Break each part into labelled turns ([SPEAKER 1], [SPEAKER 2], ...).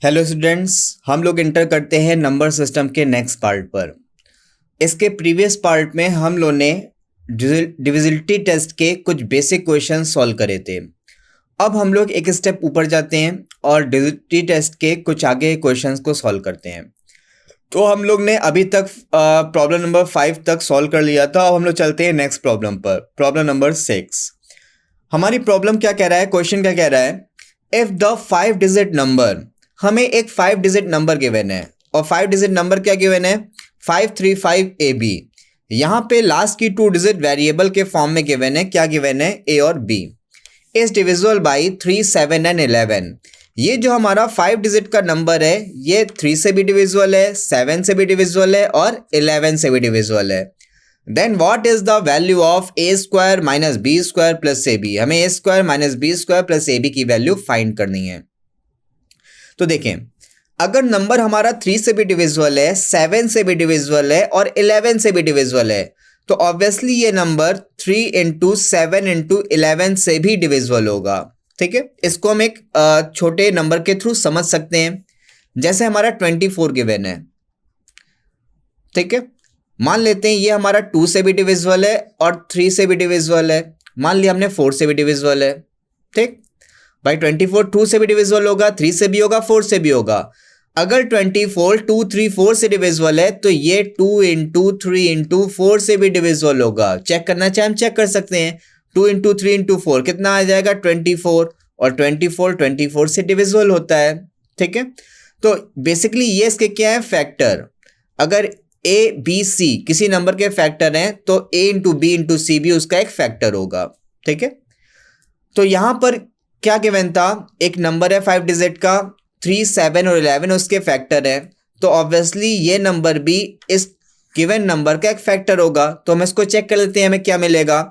[SPEAKER 1] Hello students, हम लोग inter करते हैं नंबर सिस्टम के नेक्स्ट पार्ट पर। इसके प्रीवियस पार्ट में हम लोग ने डिविजिबिलिटी टेस्ट के कुछ बेसिक क्वेश्चन सॉल्व करे थे। अब हम लोग एक स्टेप ऊपर जाते हैं और डिविजिबिलिटी टेस्ट के कुछ आगे क्वेश्चंस को सॉल्व करते हैं। तो हम लोग ने अभी तक प्रॉब्लम नंबर 5 तक सॉल्व कर लिया था। अब हम लोग चलते हैं नेक्स्ट प्रॉब्लम पर, प्रॉब्लम नंबर 6। हमारी प्रॉब्लम क्या कह रहा है, क्वेश्चन क्या कह रहा है, इफ द 5 डिजिट नंबर, हमें एक 5 डिजिट नंबर गिवन है और 5 डिजिट नंबर क्या गिवन है, 535AB। यहाँ पे लास्ट की 2 डिजिट वेरिएबल के फॉर्म में गिवन है, क्या गिवन है, ए और B, is divisible by 3, 7 and 11। ये जो हमारा 5 डिजिट का नंबर है ये 3 से भी डिविजिबल है, 7 से भी डिविजिबल है और 11 से भी डिविजिबल है। Then what is the value of A square minus B square plus A B. हमें A square minus B square plus A B की वैल्यू फाइंड करनी है। तो देखें, अगर नंबर हमारा 3 से भी डिविजिबल है, 7 से भी डिविजिबल है और 11 से भी डिविजिबल है, तो ऑब्वियसली ये नंबर 3 इंटू 7 इंटू 11 से भी डिविजिबल होगा। ठीक है, इसको हम एक छोटे नंबर के थ्रू समझ सकते हैं। जैसे हमारा 24 गिवन है, ठीक है, मान लेते हैं ये हमारा 2 से भी डिविजिबल है और 3 से भी डिविजिबल है। मान लिया हमने 4 से भी डिविजिबल है। ठीक भाई, 24 2 से भी डिविजिबल होगा, 3 से भी होगा, 4 से भी होगा। अगर 24 2 3 4 से डिविजिबल है तो ये 2 इंटू 3 इंटू 4 से भी डिविजिबल होगा। चेक करना चाहे हम चेक कर सकते हैं। 2 इंटू 3 इंटू 4 कितना आ जाएगा, 24, और 24 से डिविजिबल होता है। ठीक है, तो बेसिकली ये इसके क्या है, फैक्टर। अगर ए बी सी किसी नंबर के फैक्टर हैं तो ए इंटू बी इंटू सी भी उसका एक फैक्टर होगा। ठीक है, तो यहां पर क्या गिवन था, एक नंबर है 5 डिजिट का, 3, 7 और 11 उसके फैक्टर है, तो ऑब्वियसली ये नंबर भी इस गिवन नंबर का एक फैक्टर होगा। तो हम इसको चेक कर लेते हैं, हमें क्या मिलेगा।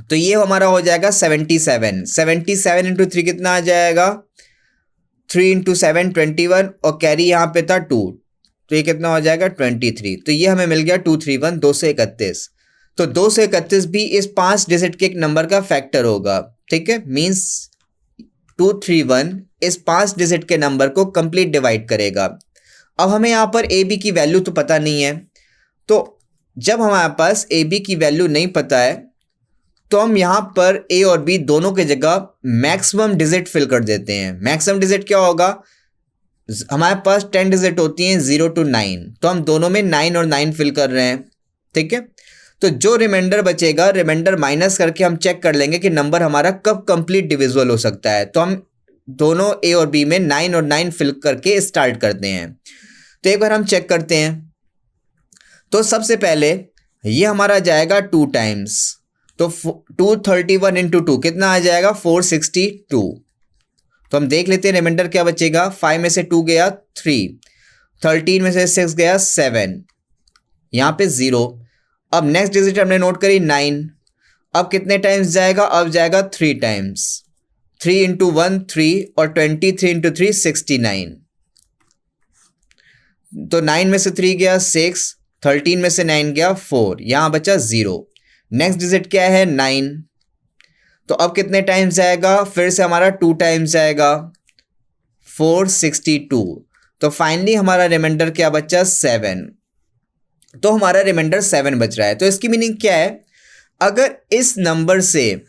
[SPEAKER 1] तो ये हमारा हो जाएगा 77। 77 इंटू 3 कितना आ जाएगा, 3 इंटू 7 21, और कैरी यहाँ पे था 2, तो ये कितना हो जाएगा 23। तो ये हमें मिल गया 231, 231। तो 231 भी इस 5 डिजिट के एक नंबर का फैक्टर होगा। ठीक है, मींस 231 इस 5 डिजिट के नंबर को कंप्लीट डिवाइड करेगा। अब हमें यहाँ पर ए बी की वैल्यू तो पता नहीं है, तो जब हमारे पास ए बी की वैल्यू नहीं पता है तो हम यहाँ पर ए और बी दोनों की जगह मैक्सिमम डिजिट फिल कर देते हैं। मैक्सिमम डिजिट क्या होगा, हमारे पास 10 डिजिट होती हैं 0 to 9, तो हम दोनों में 9 और 9 फिल कर रहे हैं। ठीक है, तो जो रिमाइंडर बचेगा, रिमाइंडर माइनस करके हम चेक कर लेंगे कि नंबर हमारा कब कंप्लीट डिविजिबल हो सकता है। तो हम दोनों ए और बी में 9 और 9 फिल करके स्टार्ट करते हैं। तो एक बार हम चेक करते हैं। तो सबसे पहले ये हमारा जाएगा 2 टाइम्स, तो 231 इंटू 2 कितना आ जाएगा, 462। तो हम देख लेते हैं रिमाइंडर क्या बचेगा। 5 में से 2 गया 3, 13 में से 6 गया 7, यहाँ पे 0। अब नेक्स्ट डिजिट हमने नोट करी 9। अब कितने टाइम्स जाएगा, अब जाएगा 3 टाइम्स। 3 इंटू 1 3 और 23 इंटू 3 69। तो 9 में से 3 गया 6, 13 में से 9 गया 4, यहाँ बचा 0। नेक्स्ट डिजिट क्या है, 9। तो अब कितने टाइम्स जाएगा, फिर से हमारा 2 टाइम्स जाएगा, 462। तो फाइनली हमारा रिमाइंडर क्या बचा, 7। तो हमारा रिमाइंडर 7 बच रहा है। तो इसकी मीनिंग क्या है, अगर इस नंबर से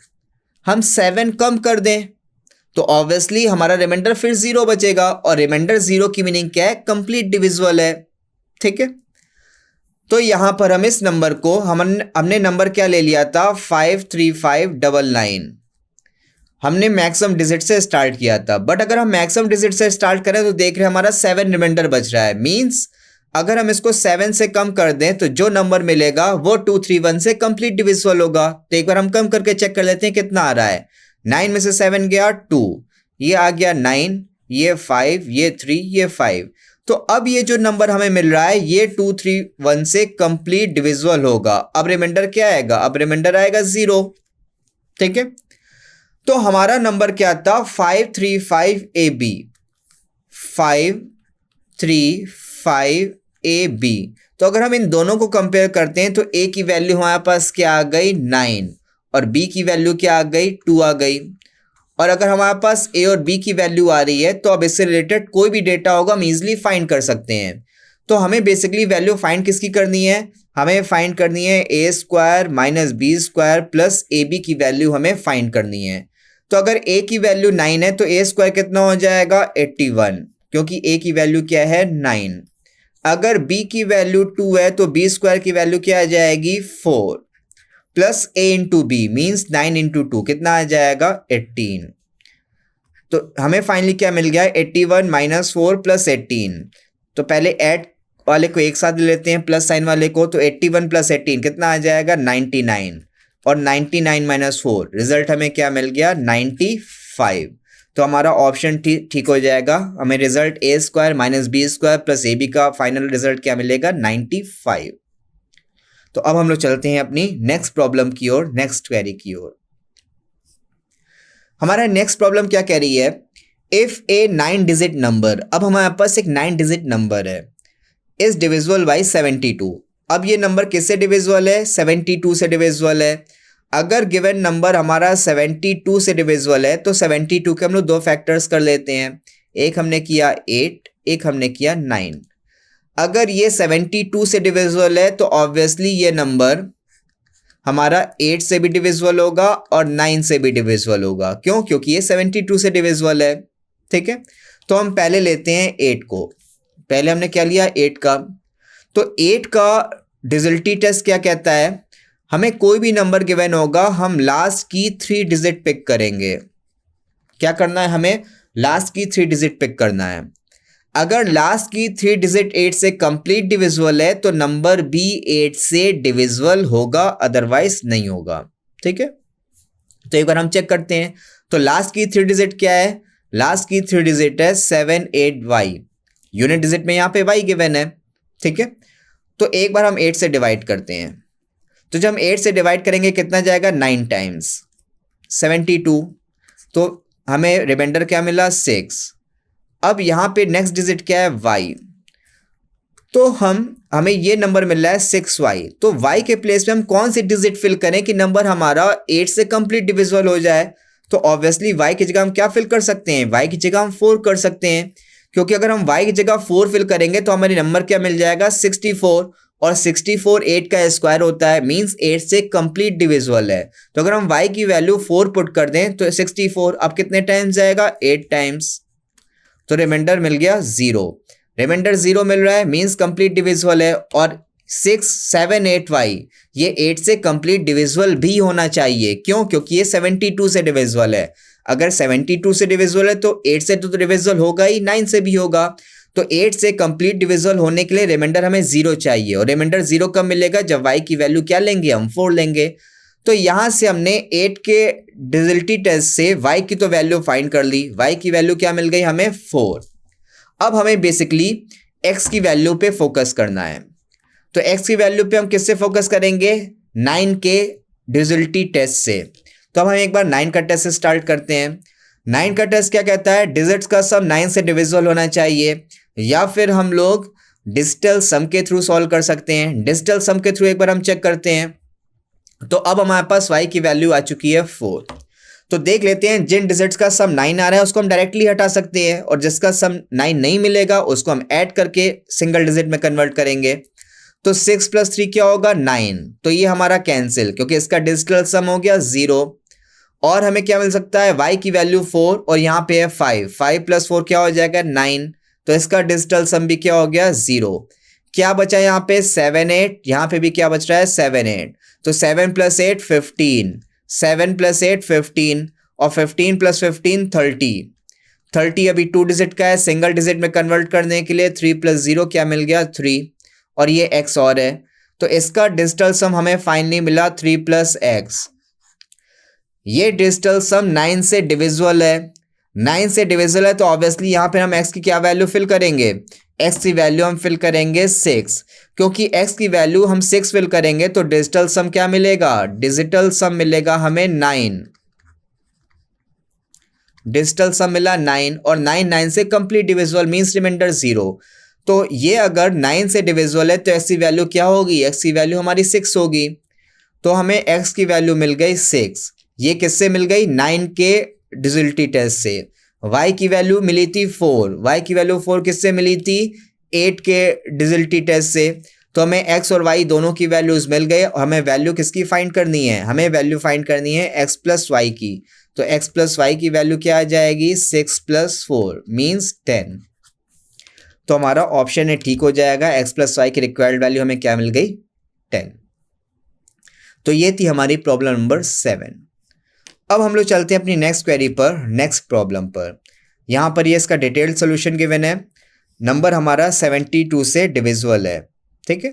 [SPEAKER 1] हम 7 कम कर दें तो ऑब्वियसली हमारा रिमाइंडर फिर 0 बचेगा, और रिमाइंडर 0 की मीनिंग क्या है, कंप्लीट डिविजिबल है। ठीक है, तो यहां पर हम इस नंबर को हमने नंबर क्या ले लिया था, 53599। हमने मैक्सिमम डिजिट से स्टार्ट किया था, बट अगर हम मैक्सिमम डिजिट से स्टार्ट करें तो देख रहे हैं हमारा 7 रिमाइंडर बच रहा है। मींस अगर हम इसको 7 से कम कर दें तो जो नंबर मिलेगा वो 231 से कंप्लीट डिविजिबल होगा। तो एक बार हम कम करके चेक कर लेते हैं कितना आ रहा है। 9 में से 7 गया 2, ये आ गया 9, ये 5, ये 3, ये 5। तो अब ये जो नंबर हमें मिल रहा है ये 231 से कंप्लीट डिविजिबल होगा। अब रिमाइंडर क्या आएगा, अब रिमाइंडर आएगा 0। ठीक है, तो हमारा नंबर क्या था, 535AB, 535AB। तो अगर हम इन दोनों को कंपेयर करते हैं तो ए की वैल्यू हमारे पास क्या आ गई, 9, और बी की वैल्यू क्या आ गई, 2 आ गई। और अगर हमारे पास a और b की वैल्यू आ रही है तो अब इससे रिलेटेड कोई भी डेटा होगा हम इजीली फाइंड कर सकते हैं। तो हमें बेसिकली वैल्यू फाइंड किसकी करनी है, हमें फाइंड करनी है a square minus B square plus A B की वैल्यू हमें फाइंड करनी है। तो अगर a की वैल्यू 9 है तो a स्क्वायर कितना हो जाएगा 81, क्योंकि a की वैल्यू क्या है 9। अगर b की वैल्यू 2 है तो b स्क्वायर की वैल्यू क्या आ जाएगी 4 plus a into B means 9 into 2 कितना आ जाएगा 18। तो हमें फाइनली क्या मिल गया 81 माइनस 4 प्लस 18। तो पहले ऐड वाले को एक साथ लेते हैं प्लस साइन वाले को, तो 81 प्लस 18 कितना आ जाएगा 99 और 99 माइनस 4 रिजल्ट हमें क्या मिल गया 95। तो हमारा ऑप्शन ठीक हो जाएगा, हमें result a square minus B square plus A B का फाइनल रिजल्ट क्या मिलेगा 95। तो अब हम लोग चलते हैं अपनी नेक्स्ट प्रॉब्लम की ओर, नेक्स्ट क्वेरी की ओर। हमारा नेक्स्ट प्रॉब्लम क्या कह रही है, इफ ए 9 डिजिट नंबर, अब हमारे पास एक 9 डिजिट नंबर है, इज डिविजिबल बाई 72। अब ये नंबर किससे डिविजिबल है 72 से डिविजिबल है। अगर गिवन नंबर हमारा 72 से डिविजिबल है तो 72 के हम लोग दो फैक्टर्स कर लेते हैं, एक हमने किया 8, एक हमने किया 9। अगर ये 72 से डिविजिबल है तो ऑब्वियसली ये नंबर हमारा 8 से भी डिविजिबल होगा और 9 से भी डिविजिबल होगा। क्यों, क्योंकि ये 72 से डिविजिबल है। ठीक है, तो हम पहले लेते हैं 8 को, पहले हमने क्या लिया 8 का। तो 8 का डिविजिबिलिटी टेस्ट क्या कहता है, हमें कोई भी नंबर गिवन होगा हम लास्ट की 3 डिजिट पिक करेंगे। क्या करना है, हमें लास्ट की 3 डिजिट पिक करना है। अगर लास्ट की 3 डिजिट 8 से कंप्लीट डिविजिबल है तो नंबर भी 8 से डिविजिबल होगा, अदरवाइज नहीं होगा। ठीक है, तो एक बार हम चेक करते हैं। तो लास्ट की 3 डिजिट क्या है, लास्ट की 3 डिजिट है 78y, यूनिट डिजिट में यहाँ पे y गिवन है। ठीक है, तो एक बार हम 8 से डिवाइड करते हैं। तो जब हम 8 से डिवाइड करेंगे कितना जाएगा 9 टाइम्स 72, तो हमें रिमाइंडर क्या मिला 6। अब यहाँ पे नेक्स्ट डिजिट क्या है y, तो हमें ये नंबर मिल रहा है 6y। तो y के प्लेस पे हम कौन सी डिजिट फिल करें कि नंबर हमारा 8 से कंप्लीट डिविजिबल हो जाए। तो ऑब्वियसली y की जगह हम क्या फिल कर सकते हैं, y की जगह हम 4 कर सकते हैं, क्योंकि अगर हम y की जगह 4 फिल करेंगे तो हमारी नंबर क्या मिल जाएगा 64, और 64 8 का स्क्वायर होता है, मींस 8 से कंप्लीट डिविजिबल है। तो अगर हम y की वैल्यू 4 पुट कर दें तो 64 अब कितने टाइम्स जाएगा 8 टाइम्स, तो रिमाइंडर मिल गया 0। रिमाइंडर 0 मिल रहा है मींस कंप्लीट डिविजिबल है। और 678y ये 8 से कंप्लीट डिविजिबल भी होना चाहिए। क्यों, क्योंकि ये 72 से डिविजिबल है। अगर 72 से डिविजिबल है तो 8 से तो डिविजिबल होगा ही, 9 से भी होगा। तो 8 से कंप्लीट डिविजिबल होने के लिए रिमाइंडर हमें 0 चाहिए, और रिमाइंडर 0 कब मिलेगा, जब y की वैल्यू क्या लेंगे हम 4 लेंगे। तो यहां से हमने 8 के डिविजिबिलिटी टेस्ट से y की तो वैल्यू फाइंड कर ली, y की वैल्यू क्या मिल गई हमें 4। अब हमें बेसिकली x की वैल्यू पे फोकस करना है। तो x की वैल्यू पे हम किससे फोकस करेंगे, 9 के डिविजिबिलिटी टेस्ट से। तो अब हम एक बार 9 का टेस्ट स्टार्ट करते हैं। 9 का टेस्ट क्या कहता है, डिजिट्स का सम 9 से डिविजिबल होना चाहिए, या फिर हम लोग डिजिटल सम के थ्रू सॉल्व कर सकते हैं। डिजिटल सम के थ्रू एक बार हम चेक करते हैं। तो अब हमारे पास y की वैल्यू आ चुकी है 4। तो देख लेते हैं जिन डिजिट्स का सम 9 आ रहा है उसको हम डायरेक्टली हटा सकते हैं, और जिसका सम 9 नहीं मिलेगा उसको हम ऐड करके सिंगल डिजिट में कन्वर्ट करेंगे। तो 6 प्लस 3 क्या होगा 9, तो ये हमारा कैंसिल, क्योंकि इसका डिजिटल सम हो गया 0। और हमें क्या मिल सकता है, y की वैल्यू 4 और यहाँ पे है 5, 5 प्लस 4 क्या हो जाएगा 9, तो इसका डिजिटल सम भी क्या हो गया 0। क्या बचा यहाँ पे 7 8, यहाँ पे भी क्या बच रहा है 7 8, तो 7 प्लस 8 15, 7 प्लस 8 15, और 15 प्लस 15 30। 30 अभी 2 डिजिट का है, सिंगल डिजिट में कन्वर्ट करने के लिए 3 प्लस 0 क्या मिल गया 3, और ये x और है। तो इसका डिजिटल सम हमें फाइनली मिला 3 प्लस x। ये डिजिटल सम 9 से डिविजिबल है, 9 से डिविजिबल है, तो ऑब्वियसली यहाँ पे हम x की क्या वैल्यू फिल करेंगे, x की वैल्यू हम फिल करेंगे 6, क्योंकि x की वैल्यू हम 6 फिल करेंगे तो डिजिटल सम क्या मिलेगा, डिजिटल सम मिलेगा हमें 9। डिजिटल सम मिला 9, और 9 9 से कंप्लीट डिविजिबल मींस रिमाइंडर 0। तो ये अगर 9 से डिविजिबल है तो x की वैल्यू क्या होगी, x की वैल्यू हमारी 6 होगी। तो हमें x की वैल्यू मिल गई 6। ये किससे मिल गई, 9 के डिजिलिटी टेस्ट से। y की वैल्यू मिली थी 4, y की वैल्यू 4 किससे मिली थी? 8 के डिजिलिटी टेस्ट से। तो हमें x और y दोनों की वैल्यूज मिल गए और हमें वैल्यू किसकी फाइंड करनी है? हमें वैल्यू फाइंड करनी है x प्लस वाई की। तो x प्लस वाई की वैल्यू क्या आ जाएगी? 6 प्लस 4 मीन्स 10। तो हमारा ऑप्शन है ठीक हो जाएगा। x प्लस वाई की रिक्वायर्ड वैल्यू हमें क्या मिल गई? 10। तो ये थी हमारी प्रॉब्लम नंबर 7। अब हम लोग चलते हैं अपनी नेक्स्ट क्वेरी पर, नेक्स्ट प्रॉब्लम पर। यहाँ पर ये इसका डिटेल्ड सोल्यूशन गिवन है। नंबर हमारा 72 से डिविजिबल है, ठीक है।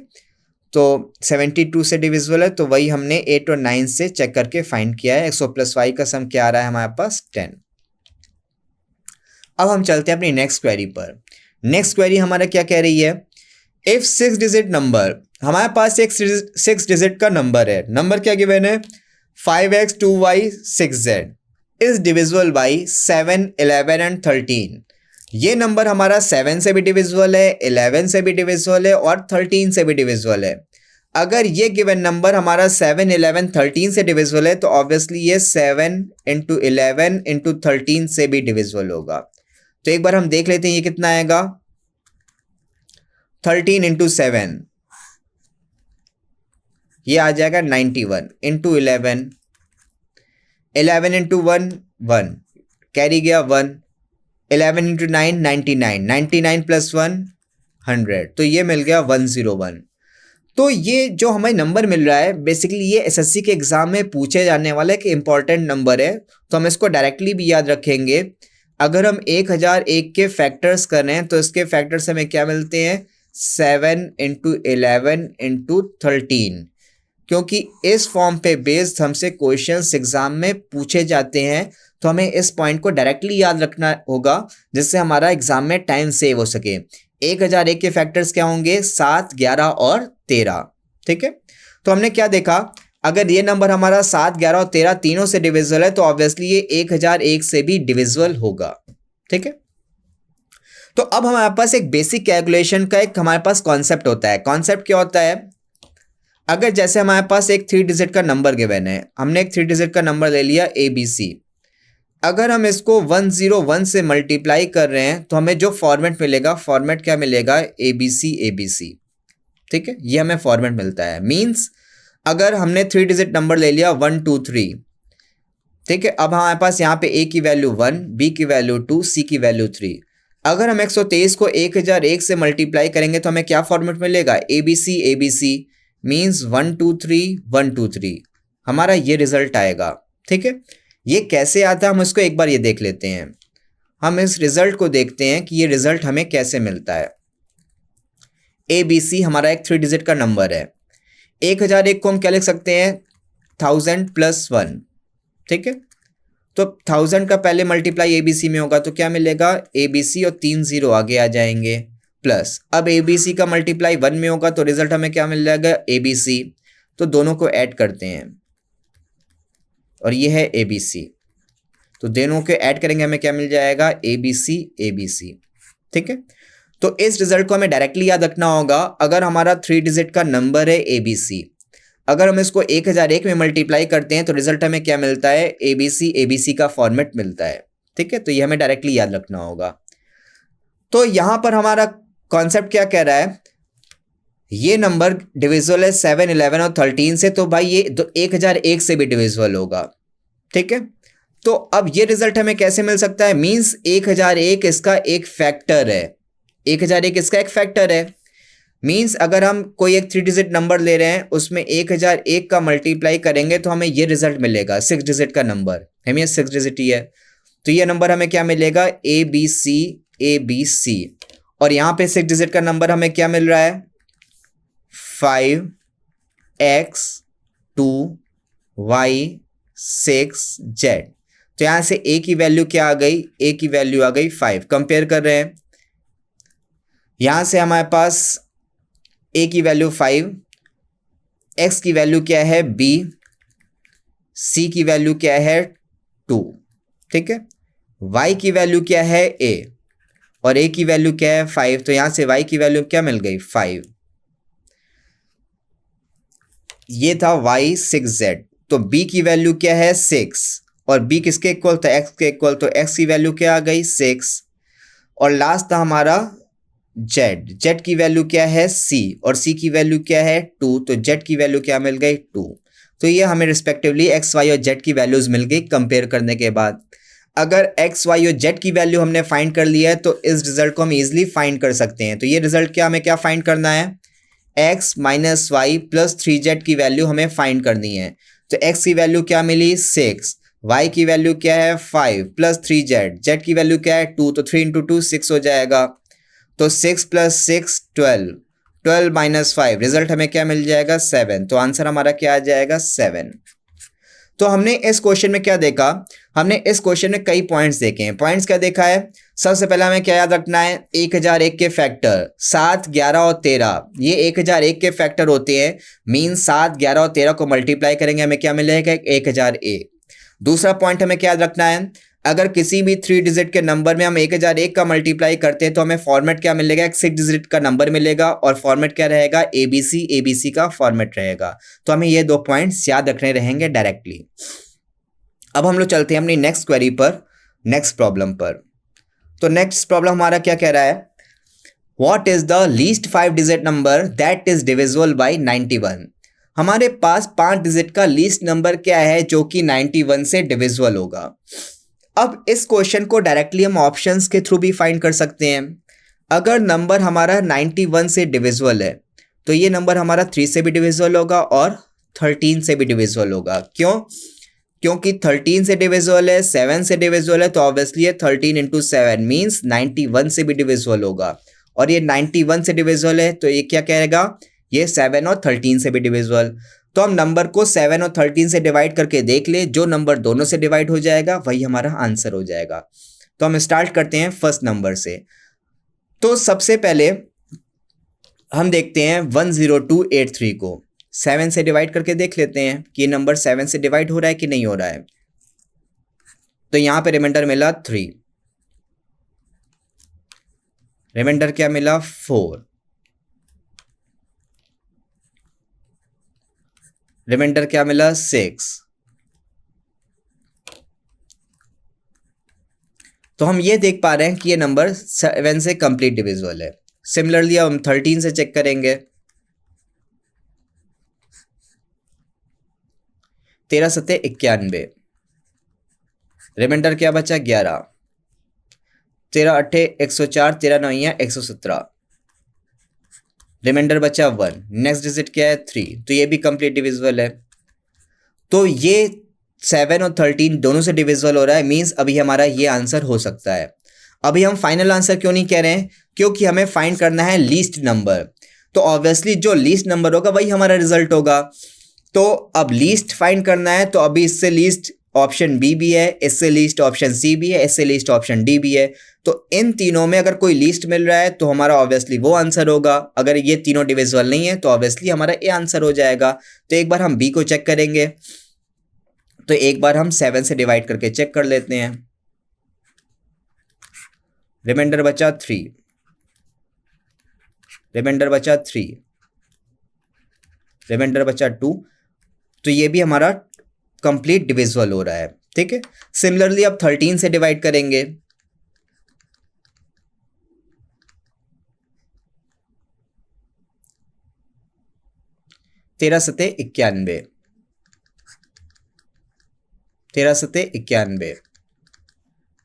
[SPEAKER 1] तो 72 से डिविजिबल है, तो वही हमने 8 और 9 से चेक करके फाइंड किया है। x प्लस वाई का सम क्या आ रहा है हमारे पास? 10। अब हम चलते हैं अपनी नेक्स्ट क्वेरी पर। नेक्स्ट क्वेरी हमारा क्या कह रही है? इफ 6 डिजिट नंबर, हमारे पास एक 6 डिजिट का नंबर है। नंबर क्या गिवन है? 5x 2y 6z is divisible by 7, 11 and 13। ये नंबर हमारा 7 से भी डिविजिबल है, 11 से भी डिविजिबल है और 13 से भी डिविजिबल है। अगर ये गिवन नंबर हमारा 7, 11, 13 से डिविजिबल है तो ऑब्वियसली ये 7 इंटू 11 इंटू 13 से भी डिविजिबल होगा। तो एक बार हम देख लेते हैं ये कितना आएगा। 13 इंटू 7 ये आ जाएगा 91 इंटू 11, 11 इंटू 1 1 कैरी गया 1, 11 इंटू 9 99, 99 प्लस 1 100, तो ये मिल गया 101। तो ये जो हमें नंबर मिल रहा है बेसिकली ये एसएससी के एग्जाम में पूछे जाने वाला एक इंपॉर्टेंट नंबर है, तो हम इसको डायरेक्टली भी याद रखेंगे। अगर हम 1001 के फैक्टर्स कर रहे हैं तो इसके फैक्टर्स हमें क्या मिलते हैं? 7 इंटू 11 इंटू 13, क्योंकि इस फॉर्म पे बेस्ड हमसे क्वेश्चंस एग्जाम में पूछे जाते हैं, तो हमें इस पॉइंट को डायरेक्टली याद रखना होगा जिससे हमारा एग्जाम में टाइम सेव हो सके। 1001 के फैक्टर्स क्या होंगे? 7, 11 और 13, ठीक है। तो हमने क्या देखा? अगर ये नंबर हमारा 7, 11 और 13 तीनों से डिविजिबल है तो ऑब्वियसली ये 1001 से भी डिविजिबल होगा, ठीक है। तो अब हमारे पास एक बेसिक कैलकुलेशन का एक हमारे पास कॉन्सेप्ट होता है। कॉन्सेप्ट क्या होता है? अगर जैसे हमारे पास एक 3 डिजिट का नंबर गिवन है, हमने एक 3 डिजिट का नंबर ले लिया ABC। अगर हम इसको 101 से मल्टीप्लाई कर रहे हैं तो हमें जो फॉर्मेट मिलेगा, फॉर्मेट क्या मिलेगा? ABC, ठीक है, ये हमें फॉर्मेट मिलता है। मींस अगर हमने 3 डिजिट नंबर ले लिया 1 2 3, ठीक है। अब हमारे पास यहाँ पे A की वैल्यू 1, B की वैल्यू 2, C की वैल्यू 3। अगर हम 123 को 1001 से मल्टीप्लाई करेंगे तो हमें क्या फॉर्मेट मिलेगा? ABC मीन्स 1 2 3 1 2 3, हमारा ये रिजल्ट आएगा, ठीक है। ये कैसे आता है हम इसको एक बार ये देख लेते हैं। हम इस रिजल्ट को देखते हैं कि ये रिजल्ट हमें कैसे मिलता है। ABC हमारा एक 3 डिजिट का नंबर है। 1001 को हम क्या लिख सकते हैं? 1000 प्लस 1, ठीक है। तो 1000 का पहले मल्टीप्लाई ABC में होगा तो क्या मिलेगा? ABC और 3 0 आगे आ जाएंगे, प्लस अब ABC का मल्टीप्लाई 1 में होगा तो रिजल्ट हमें क्या मिल जाएगा? ABC। तो दोनों को ऐड करते हैं और ये है ABC, तो दोनों के ऐड करेंगे हमें क्या मिल जाएगा? ABC, ठीक है। तो इस रिजल्ट को हमें डायरेक्टली याद रखना होगा। अगर हमारा 3 डिजिट का नंबर है ABC, अगर हम इसको 1001 में मल्टीप्लाई करते हैं तो रिजल्ट हमें क्या मिलता है? ABC का फॉर्मेट मिलता है, ठीक है। तो ये हमें डायरेक्टली याद रखना होगा। तो यहां पर हमारा कॉन्सेप्ट क्या कह रहा है? ये नंबर डिविजिबल है 7, 11 और 13 से, तो भाई ये 1001 से भी डिविजिबल होगा, ठीक है। तो अब ये रिजल्ट हमें कैसे मिल सकता है? मींस 1001 इसका एक फैक्टर है, 1001 इसका एक फैक्टर है। मींस अगर हम कोई एक 3 डिजिट नंबर ले रहे हैं उसमें 1001 का मल्टीप्लाई करेंगे तो हमें ये रिजल्ट मिलेगा। 6 डिजिट का नंबर हमें ये 6 डिजिट ही है, तो ये नंबर हमें क्या मिलेगा? ABC, और यहाँ पे 6 डिजिट का नंबर हमें क्या मिल रहा है? 5x 2y 6z। तो यहां से A की वैल्यू क्या आ गई? A की वैल्यू आ गई 5। कंपेयर कर रहे हैं, यहां से हमारे पास A की वैल्यू 5, X की वैल्यू क्या है? B, C की वैल्यू क्या है? 2, ठीक है। Y की वैल्यू क्या है? A, और A की वैल्यू क्या है? 5। तो यहां से Y की वैल्यू क्या मिल गई? 5। ये था Y 6Z। तो B की वैल्यू क्या है? 6, और b किसके इक्वल था, x के इक्वल, तो x की वैल्यू क्या आ गई 6, और लास्ट था हमारा z की वैल्यू क्या है c, और c की वैल्यू क्या है 2, तो z की वैल्यू क्या मिल गई 2। तो ये हमें रिस्पेक्टिवली x, y और z की वैल्यूज मिल गई कंपेयर करने के बाद। अगर x, y और z की वैल्यू हमने फाइंड कर लिया है तो इस रिजल्ट को हम इजीली फाइंड कर सकते हैं। तो ये रिजल्ट क्या, हमें क्या फाइंड करना है, x minus Y plus 3z की वैल्यू हमें फाइंड करनी है। तो x की वैल्यू क्या मिली 6, y की वैल्यू क्या है 5 प्लस 3z, z की वैल्यू क्या है 2, तो 3 इंटू 2 6 हो जाएगा। तो 6 प्लस 6 12, 12 माइनस 5, रिजल्ट हमें क्या मिल जाएगा 7। तो आंसर हमारा क्या आ जाएगा 7। तो हमने इस क्वेश्चन में क्या देखा, हमने इस क्वेश्चन में कई पॉइंट्स देखे हैं। पॉइंट्स क्या देखा है, सबसे पहले हमें क्या याद रखना है, 1001 के फैक्टर 7, 11 और 13, ये 1001 के फैक्टर होते हैं। मीन 7, 11 और 13 को मल्टीप्लाई करेंगे हमें क्या मिलेगा 1001। दूसरा पॉइंट हमें क्या याद रखना है, अगर किसी भी 3 डिजिट के नंबर में हम 1001 का मल्टीप्लाई करते हैं तो हमें फॉर्मेट क्या मिलेगा, एक 6 डिजिट का नंबर मिलेगा, और फॉर्मेट क्या रहेगा एबीसी का फॉर्मेट रहेगा। तो हमें ये 2 पॉइंट्स याद रखने रहेंगे डायरेक्टली। अब हम लोग चलते हैं अपनी नेक्स्ट क्वेरी पर, नेक्स्ट प्रॉब्लम पर। तो नेक्स्ट प्रॉब्लम हमारा क्या कह रहा है, what is the least 5 digit number that is divisible by 91। हमारे पास 5 डिजिट का लीस्ट नंबर क्या है जो कि 91 से डिविजिबल होगा। अब इस क्वेश्चन को डायरेक्टली हम ऑप्शंस के थ्रू भी फाइंड कर सकते हैं। अगर नंबर हमारा 91 से डिविजिबल है तो ये नंबर हमारा 3 से भी डिविजिबल होगा और 13 से भी डिविजिबल होगा। क्यों, क्योंकि 13 से डिविजिबल है, 7 से डिविजिबल है, तो ऑब्वियसली ये 13 इंटू 7 मीन्स 91 से भी डिविजिबल होगा। और ये 91 से डिविजिबल है तो ये क्या कहेगा, ये 7 और 13 से भी डिविजिबल। तो हम नंबर को 7 और 13 से डिवाइड करके देख ले, जो नंबर दोनों से डिवाइड हो जाएगा वही हमारा आंसर हो जाएगा। तो हम स्टार्ट करते हैं फर्स्ट नंबर से। तो सबसे पहले हम देखते हैं 10283 को 7 से डिवाइड करके देख लेते हैं कि ये नंबर 7 से डिवाइड हो रहा है कि नहीं हो रहा है। तो यहां पे रिमाइंडर मिला 3, रिमाइंडर क्या मिला 4, रिमाइंडर क्या मिला 6। तो हम ये देख पा रहे हैं कि ये नंबर 7 से कंप्लीट डिविजिबल है। सिमिलरली अब हम 13 से चेक करेंगे। 13 सत्ते 91, रिमाइंडर क्या बचा 11, 13 अट्ठे 104, 13 9 117, रिमाइंडर बचा 1, नेक्स्ट डिजिट क्या है 3, तो ये भी कंप्लीट डिविजिबल है। तो ये 7 और 13 दोनों से डिविजिबल हो रहा है, मींस अभी हमारा ये आंसर हो सकता है। अभी हम फाइनल आंसर क्यों नहीं कह रहे हैं, क्योंकि हमें फाइंड करना है लीस्ट नंबर। तो ऑब्वियसली जो लीस्ट नंबर होगा वही हमारा रिजल्ट होगा। तो अब लीस्ट फाइंड करना है, तो अभी इससे लीस्ट ऑप्शन बी भी है, इससे लीस्ट ऑप्शन सी भी है, इससे लीस्ट ऑप्शन डी भी है। तो इन तीनों में अगर कोई लीस्ट मिल रहा है तो हमारा ऑब्वियसली वो आंसर होगा। अगर ये तीनों डिविजिबल नहीं है तो ऑब्वियसली हमारा ए आंसर हो जाएगा। तो एक बार हम बी को चेक करेंगे। तो एक बार हम 7 से डिवाइड करके चेक कर लेते हैं। रिमाइंडर बचा 3, रिमाइंडर बचा 3, रिमाइंडर बचा 2, तो ये भी हमारा कंप्लीट डिविजिबल हो रहा है। ठीक है, सिमिलरली अब 13 से डिवाइड करेंगे। तेरह सत्ते 91, 13 सत्ते 91,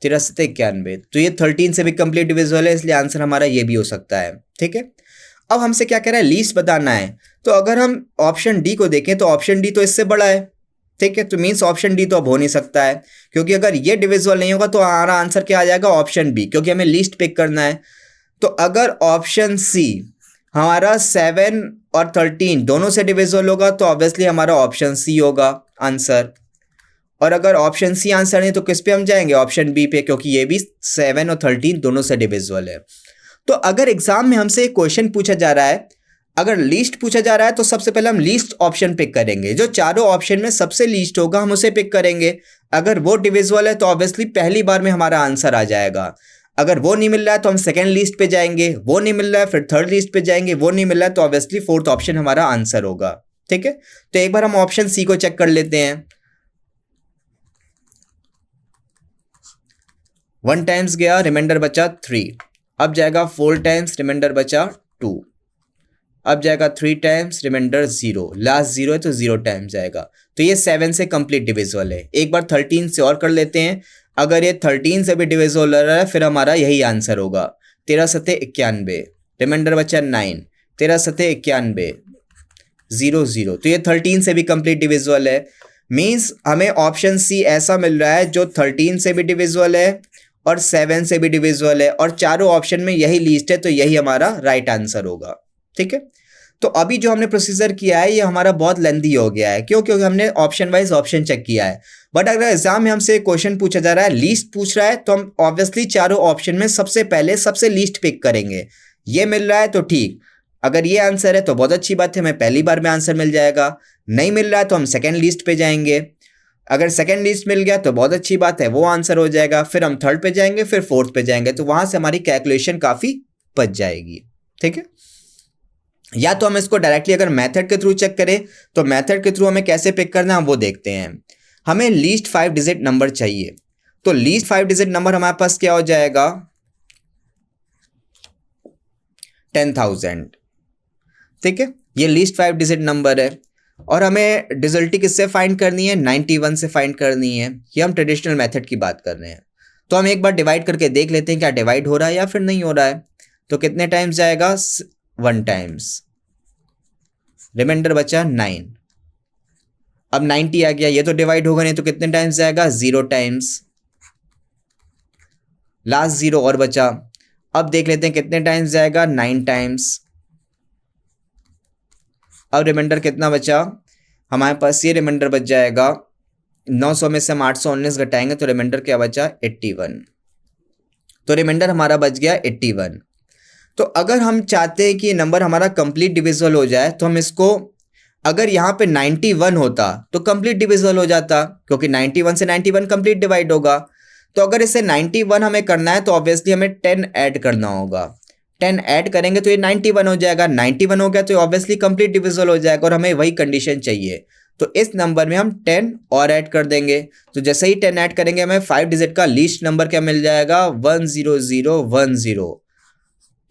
[SPEAKER 1] 13 सत्ते 91, तो ये 13 से भी कंप्लीट डिविजिबल है, इसलिए आंसर हमारा ये भी हो सकता है। ठीक है, अब हमसे क्या कह रहा है, लीस्ट बताना है। तो अगर हम ऑप्शन डी को देखें तो ऑप्शन डी तो इससे बड़ा है। ठीक है, तो मीन्स ऑप्शन डी तो अब हो नहीं सकता है, क्योंकि अगर ये डिविजिबल नहीं होगा तो हमारा आंसर क्या आ जाएगा ऑप्शन बी, क्योंकि हमें लीस्ट पिक करना है। तो अगर ऑप्शन सी हमारा 7 और 13 दोनों से डिविजिबल होगा तो ऑब्वियसली हमारा ऑप्शन सी होगा आंसर। और अगर ऑप्शन सी आंसर नहीं तो किस पे हम जाएंगे, ऑप्शन बी पे, क्योंकि ये भी 7 और 13 दोनों से डिविजिबल है। तो अगर एग्जाम में हमसे एक क्वेश्चन पूछा जा रहा है, अगर लीस्ट पूछा जा रहा है तो सबसे पहले हम लीस्ट ऑप्शन पिक करेंगे। जो चारों ऑप्शन में सबसे लीस्ट होगा हम उसे पिक करेंगे। अगर वो डिविजिबल है तो ऑब्वियसली पहली बार में हमारा आंसर आ जाएगा। अगर वो नहीं मिल रहा है तो हम सेकंड लिस्ट पे जाएंगे, वो नहीं मिल रहा है फिर थर्ड लिस्ट पे जाएंगे, वो नहीं मिल रहा है तो ऑब्वियसली फोर्थ ऑप्शन हमारा आंसर होगा। ठीक है, तो एक बार हम ऑप्शन सी को चेक कर लेते हैं। 1 टाइम्स गया, रिमाइंडर बचा 3। अब जाएगा 4 टाइम्स, रिमाइंडर बचा 2। अब जाएगा 3 टाइम्स, रिमाइंडर 0, लास्ट 0 है तो 0 टाइम्स जाएगा। तो ये 7 से कंप्लीट डिविजिबल है। एक बार 13 से और कर लेते हैं। अगर ये 13 से भी डिविजिबल हो रहा है फिर हमारा यही आंसर होगा। 13 सत्ते 91, रिमाइंडर बचा 9, 13 सत्ते 91, 0 0। तो ये 13 से भी कंप्लीट डिविजिबल है। मीन्स हमें ऑप्शन सी ऐसा मिल रहा है जो 13 से भी डिविजिबल है और 7 से भी डिविजिबल है, और चारों ऑप्शन में यही लीस्ट है, तो यही हमारा राइट आंसर होगा। ठीक है, तो अभी जो हमने प्रोसीजर किया है ये हमारा बहुत लेंदी हो गया है। क्यों? क्योंकि हमने ऑप्शन वाइज ऑप्शन चेक किया है। बट अगर एग्जाम में हमसे क्वेश्चन पूछा जा रहा है, लीस्ट पूछ रहा है, तो हम ऑब्वियसली चारों ऑप्शन में सबसे पहले सबसे लीस्ट पिक करेंगे। ये मिल रहा है तो ठीक, अगर ये आंसर है तो बहुत अच्छी बात है, हमें पहली बार में आंसर मिल जाएगा। नहीं मिल रहा है तो हम सेकेंड लिस्ट पे जाएंगे। अगर सेकेंड लिस्ट मिल गया तो बहुत अच्छी बात है, वो आंसर हो जाएगा। फिर हम थर्ड पे जाएंगे, फिर फोर्थ पे जाएंगे, तो वहां से हमारी कैलकुलेशन काफी बच जाएगी। ठीक है, या तो हम इसको डायरेक्टली अगर मेथड के थ्रू चेक करें तो मेथड के थ्रू हमें कैसे पिक करना है वो देखते हैं। हमें लीस्ट 5 डिजिट नंबर चाहिए, तो लीस्ट 5 डिजिट नंबर हमारे पास क्या हो जाएगा? 10,000। ठीक है, ये लीस्ट 5 डिजिट नंबर है। और हमें डिजिटलिटी किससे फाइंड करनी है? 91 से फाइंड करनी है। ये हम ट्रेडिशनल मेथड की बात कर रहे हैं। तो हम एक बार डिवाइड करके देख लेते हैं क्या डिवाइड हो रहा है या फिर नहीं हो रहा है। तो कितने टाइम्स जाएगा? 1 टाइम्स, रिमाइंडर बचा 9। अब 90 आ गया, ये तो डिवाइड होगा नहीं, तो कितने टाइम्स जाएगा? 0 टाइम्स, लास्ट 0 और बचा। अब देख लेते हैं कितने टाइम्स जाएगा? 9 टाइम्स। अब रिमाइंडर कितना बचा हमारे पास? ये रिमाइंडर बच जाएगा 900 में से हम 819 घटाएंगे तो रिमाइंडर क्या बचा? 81। तो रिमाइंडर हमारा बच गया 81। तो अगर हम चाहते हैं कि ये नंबर हमारा कंप्लीट डिविजिबल हो जाए तो हम इसको, अगर यहाँ पे 91 होता तो कंप्लीट डिविजिबल हो जाता, क्योंकि 91 से 91 कंप्लीट डिवाइड होगा। तो अगर इसे 91 हमें करना है तो ऑब्वियसली हमें 10 ऐड करना होगा। 10 ऐड करेंगे तो ये 91 हो जाएगा। 91 हो गया तो ऑब्वियसली कंप्लीट डिविजिबल हो जाएगा, और हमें वही कंडीशन चाहिए। तो इस नंबर में हम 10 और ऐड कर देंगे। तो जैसे ही 10 ऐड करेंगे हमें 5 डिजिट का लीस्ट नंबर क्या मिल जाएगा? 10010।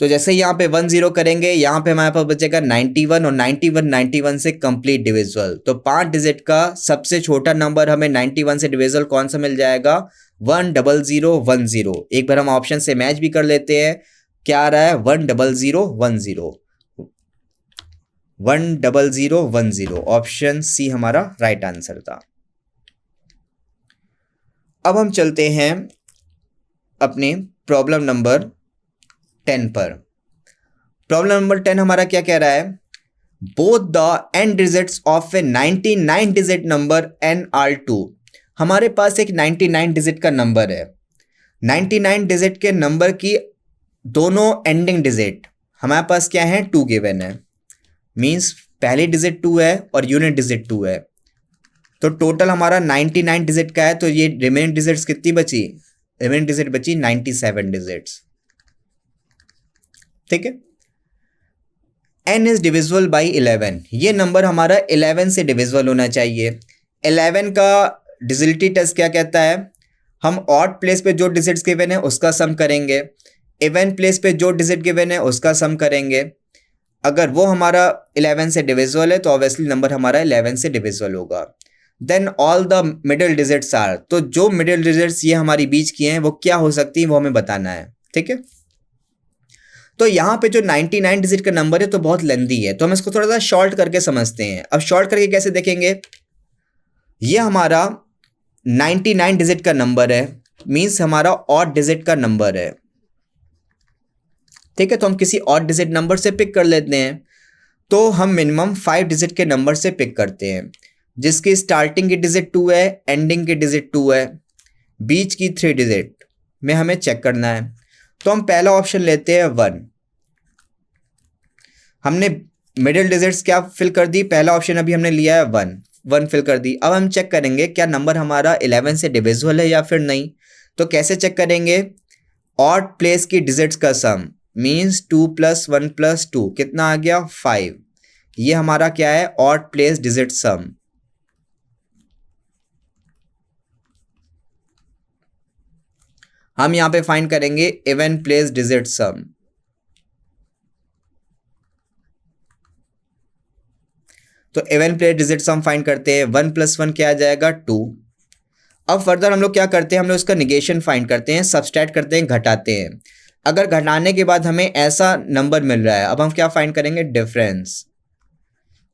[SPEAKER 1] तो जैसे ही यहाँ पे 10 करेंगे, यहाँ पे हमारे पास बचेगा 91, और 91 से कंप्लीट डिविजिबल। तो 5 डिजिट का सबसे छोटा नंबर हमें 91 से डिविजिबल कौन सा मिल जाएगा? 10010। एक बार हम ऑप्शन से मैच भी कर लेते हैं, क्या आ रहा है? 10010। 10010, ऑप्शन सी हमारा राइट आंसर था। अब हम चलते हैं अपने प्रॉब्लम नंबर 10 पर। प्रॉब्लम नंबर 10 हमारा क्या कह रहा है? Both the end digits of A 99 digit number n are 2। हमारे पास एक 99 डिजिट का नंबर है। 99 डिजिट के नंबर की दोनों एंडिंग डिजिट हमारे पास क्या है? 2 गिवन है। मीन्स पहली डिजिट 2 है और यूनिट डिजिट 2 है। तो टोटल हमारा 99 डिजिट का है, तो ये रिमेनिंग डिजिट्स कितनी बची? रिमेनिंग डिजिट बची 97 डिजिट्स। ठीक है, n इज डिविजिबल बाई 11। ये नंबर हमारा 11 से डिविजिबल होना चाहिए। 11 का डिजिटलिटी टेस्ट क्या कहता है? हम ऑड प्लेस पे जो डिजिट्स गिवन है उसका सम करेंगे, इवन प्लेस पे जो डिजिट गिवन है उसका सम करेंगे। अगर वो हमारा 11 से डिविजिबल है तो ऑब्वियसली नंबर हमारा 11 से डिविजिबल होगा। Then all the middle digits are, तो जो मिडिल डिजिट्स ये हमारी बीच की हैं वो क्या हो सकती है वो हमें बताना है। ठीक है, तो यहाँ पे जो 99 डिजिट का नंबर है तो बहुत लेंदी है, तो हम इसको थोड़ा सा शॉर्ट करके समझते हैं। अब शॉर्ट करके कैसे देखेंगे? ये हमारा 99 डिजिट का नंबर है, मीन्स हमारा ऑड डिजिट का नंबर है। ठीक है, तो हम किसी ऑड डिजिट नंबर से पिक कर लेते हैं। तो हम मिनिमम 5 डिजिट के नंबर से पिक करते हैं, जिसकी स्टार्टिंग की डिजिट 2 है, एंडिंग की डिजिट 2 है, बीच की 3 डिजिट में हमें चेक करना है। तो हम पहला ऑप्शन लेते हैं 1। हमने मिडिल डिजिट्स क्या फिल कर दी? पहला ऑप्शन अभी हमने लिया है 1 फिल कर दी। अब हम चेक करेंगे क्या नंबर हमारा 11 से डिविजिबल है या फिर नहीं। तो कैसे चेक करेंगे? ऑड प्लेस की डिजिट्स का सम, मीन्स 2 + 1 + 2 कितना आ गया? 5। ये हमारा क्या है? ऑड प्लेस डिजिट सम। हम यहाँ पे फाइंड करेंगे इवन प्लेस डिजिट सम। तो even place digit sum find करते हैं। 1 + 1 क्या आ जाएगा 2। अब फर्दर हम लोग क्या करते हैं, हम लोग इसका निगेशन फाइंड करते हैं, सबट्रैक्ट करते हैं, घटाते हैं। अगर घटाने के बाद हमें ऐसा नंबर मिल रहा है, अब हम क्या फाइंड करेंगे, डिफरेंस।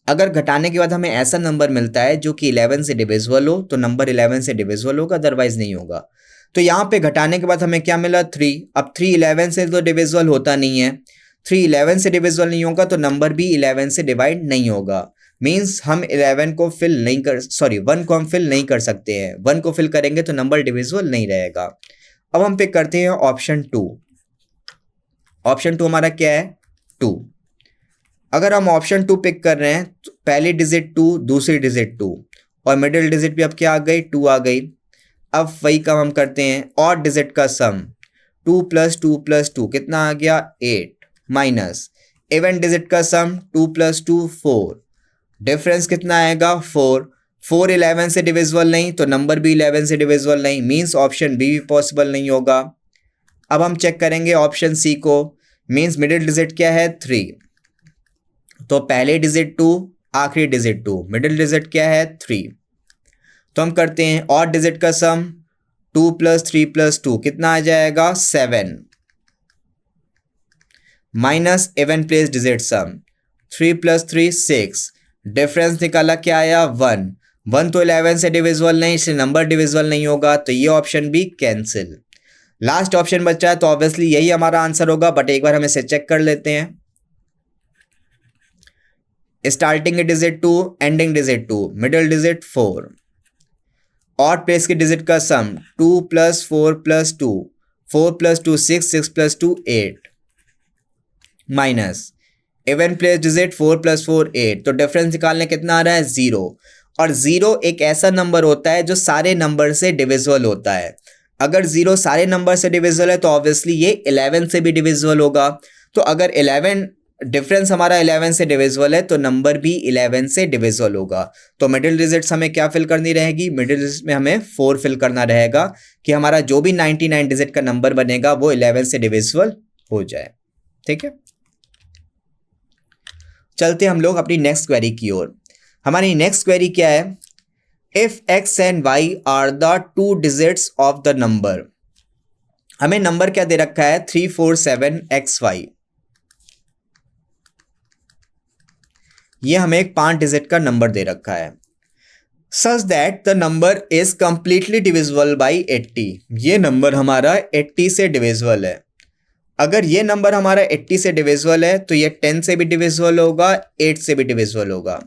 [SPEAKER 1] अगर घटाने के बाद हमें ऐसा नंबर मिलता है जो कि 11 से डिविजिबल हो तो नंबर 11 से डिविजिबल होगा, अदरवाइज नहीं होगा। तो यहाँ पे घटाने के बाद हमें क्या मिला 3। अब 3 11 से तो डिविजिबल होता नहीं है, 3 11 से डिविजिबल नहीं होगा तो नंबर भी 11 से डिवाइड नहीं होगा। मीन्स हम 11 को फिल नहीं कर 1 को हम फिल नहीं कर सकते हैं। 1 को फिल करेंगे तो नंबर डिविजिबल नहीं रहेगा। अब हम पिक करते हैं ऑप्शन 2। ऑप्शन 2 हमारा क्या है 2। अगर हम ऑप्शन 2 पिक कर रहे हैं तो पहली डिजिट 2, दूसरी डिजिट 2 और मिडिल डिजिट भी अब क्या आ गई 2 आ गई। अब वही काम हम करते हैं, और डिजिट का सम 2 + 2 + 2 कितना आ गया 8 माइनस इवन डिजिट का सम 2 + 2 4, डिफरेंस कितना आएगा 4। 4 11 से डिविजिबल नहीं तो नंबर भी 11 से डिविजिबल नहीं, मीन्स ऑप्शन बी भी पॉसिबल नहीं होगा। अब हम चेक करेंगे ऑप्शन सी को, मीन्स मिडिल डिजिट क्या है 3, तो पहले डिजिट 2, आखिरी डिजिट 2, मिडिल डिजिट क्या है 3। तो हम करते हैं और डिजिट का सम 2 + 3 + 2 कितना आ जाएगा 7 माइनस इवन प्लेस डिजिट सम 3 + 3 6, डिफरेंस निकाला क्या आया 1। 1 तो 11 से डिविजिबल नहीं, इसलिए नंबर डिविजिबल नहीं होगा, तो ये ऑप्शन भी कैंसिल। लास्ट ऑप्शन बचा है तो ऑब्वियसली यही हमारा आंसर होगा, बट एक बार हम इसे चेक कर लेते हैं। Starting digit 2, ending digit 2, middle digit 4, और प्लेस के डिजिट का सम 2 + 4 + 2, 4 + 2 6, 6 + 2 8 माइनस इवन प्लेस डिजिट 4 + 4 8, तो डिफरेंस निकालने कितना आ रहा है 0। और 0 एक ऐसा नंबर होता है जो सारे नंबर से डिविजिबल होता है। अगर 0 सारे नंबर से डिविजिबल है तो ऑब्वियसली ये 11 से भी डिविजिबल होगा। तो अगर 11 डिफरेंस हमारा 11 से डिविजिबल है तो नंबर भी 11 से डिविजिबल होगा। तो मिडिल डिजिट्स हमें क्या फिल करनी रहेगी, मिडिल डिजिट में हमें 4 फिल करना रहेगा कि हमारा जो भी 99 डिजिट का नंबर बनेगा वो 11 से डिविजिबल हो जाए। ठीक है, चलते हम लोग अपनी नेक्स्ट क्वेरी की ओर। हमारी नेक्स्ट क्वेरी क्या है, if x and y are the 2 digits of the number. हमें नंबर क्या दे रखा है 347xy, ये हमें एक 5 डिजिट का नंबर दे रखा है। Such that the number is completely divisible by 80, ये नंबर हमारा 80 से डिविजिबल है। अगर ये नंबर हमारा 80 से डिविजिबल है तो ये 10 से भी डिविजिबल होगा, 8 से भी डिविजिबल होगा।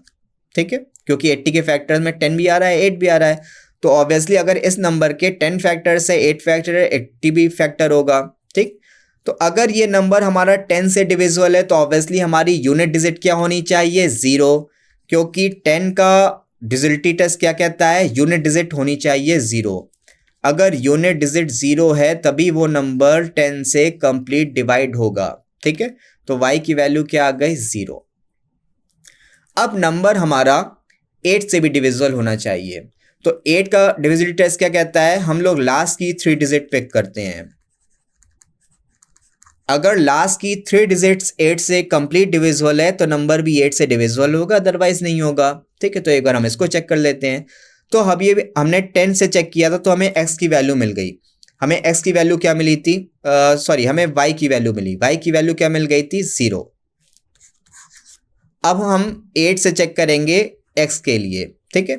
[SPEAKER 1] ठीक है, क्योंकि 80 के फैक्टर्स में 10 भी आ रहा है 8 भी आ रहा है, तो ऑब्वियसली अगर इस नंबर के 10 फैक्टर्स है 8 फैक्टर है 80 भी फैक्टर होगा। ठीक, तो अगर ये नंबर हमारा 10 से डिविजिबल है तो ऑब्वियसली हमारी यूनिट डिजिट क्या होनी चाहिए 0, क्योंकि 10 का डिजिटलिटी टेस्ट क्या कहता है, यूनिट डिजिट होनी चाहिए 0। अगर यूनिट डिजिट 0 है तभी वो नंबर 10 से कंप्लीट डिवाइड होगा। ठीक है, तो y की वैल्यू क्या आ गई 0। अब नंबर हमारा 8 से भी डिविजिबल होना चाहिए, तो 8 का डिविजिबिलिटी टेस्ट क्या कहता है, हम लोग लास्ट की 3 डिजिट पिक करते हैं। अगर लास्ट की 3 डिजिट्स 8 से कंप्लीट डिविजिबल है तो नंबर भी 8 से डिविजिबल होगा, अदरवाइज नहीं होगा। ठीक है, तो एक बार हम इसको चेक कर लेते हैं। तो अब ये हमने 10 से चेक किया था तो हमें x की वैल्यू मिल गई। हमें x की वैल्यू क्या मिली थी, हमें y की वैल्यू मिली। y की वैल्यू क्या मिल गई थी 0। अब हम 8 से चेक करेंगे x के लिए। ठीक है,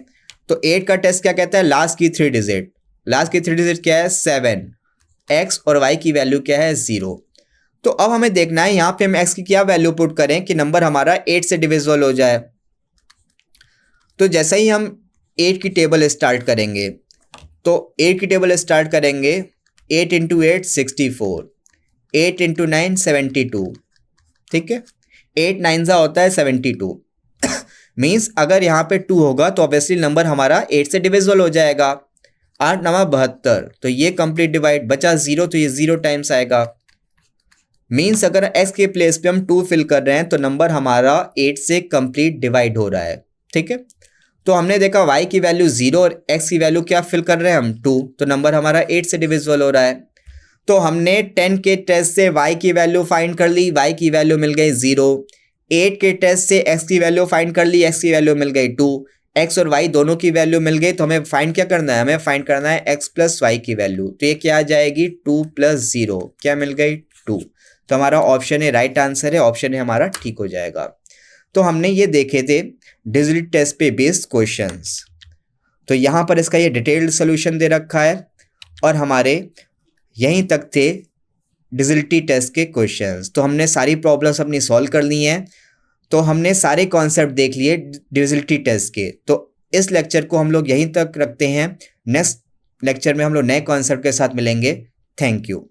[SPEAKER 1] तो 8 का टेस्ट क्या कहता है, लास्ट की 3 डिजिट, लास्ट की 3 डिजिट क्या है 7, x और y की वैल्यू क्या है 0। तो अब हमें देखना है यहाँ पे हम x की क्या वैल्यू पुट करें कि नंबर हमारा 8 से डिविजिबल हो जाए। तो जैसे ही हम 8 की टेबल स्टार्ट करेंगे, तो 8 की टेबल स्टार्ट करेंगे, 8 × 8 64, 8 × 9 72। ठीक है, 8 9 होता है 72। मीन्स अगर यहाँ पे 2 होगा तो ऑब्वियसली नंबर हमारा 8 से डिविजिबल हो जाएगा। 8 9 72, तो ये कंप्लीट डिवाइड, बचा 0 तो ये 0 टाइम्स आएगा। मीन्स अगर x के प्लेस पे हम 2 फिल कर रहे हैं तो नंबर हमारा 8 से कंप्लीट डिवाइड हो रहा है। ठीक है, तो हमने देखा y की वैल्यू 0 और x की वैल्यू क्या फिल कर रहे हैं हम 2, तो नंबर हमारा 8 से डिविजिबल हो रहा है। तो हमने 10 के टेस्ट से y की वैल्यू फाइंड कर ली, y की वैल्यू मिल गई 0। 8 के टेस्ट से x की वैल्यू फाइंड कर ली, x की वैल्यू मिल गई 2। x और y दोनों की वैल्यू मिल गई, तो हमें फाइंड क्या करना है, हमें फाइंड करना है x प्लस वाई की वैल्यू। तो ये क्या आ जाएगी, 2 प्लस 0, क्या मिल गई 2। तो हमारा ऑप्शन ए राइट आंसर है, ऑप्शन ए हमारा ठीक हो जाएगा। तो हमने ये देखे थे डिजिटल टेस्ट पे बेस्ड क्वेश्चंस। तो यहाँ पर इसका ये डिटेल्ड सोल्यूशन दे रखा है और हमारे यहीं तक थे डिजिटल टेस्ट के क्वेश्चंस। तो हमने सारी प्रॉब्लम्स अपनी सॉल्व कर ली हैं, तो हमने सारे कॉन्सेप्ट देख लिए डिजिटल टेस्ट के। तो इस लेक्चर को हम लोग यहीं तक रखते हैं, नेक्स्ट लेक्चर में हम लोग नए कॉन्सेप्ट के साथ मिलेंगे। Thank you.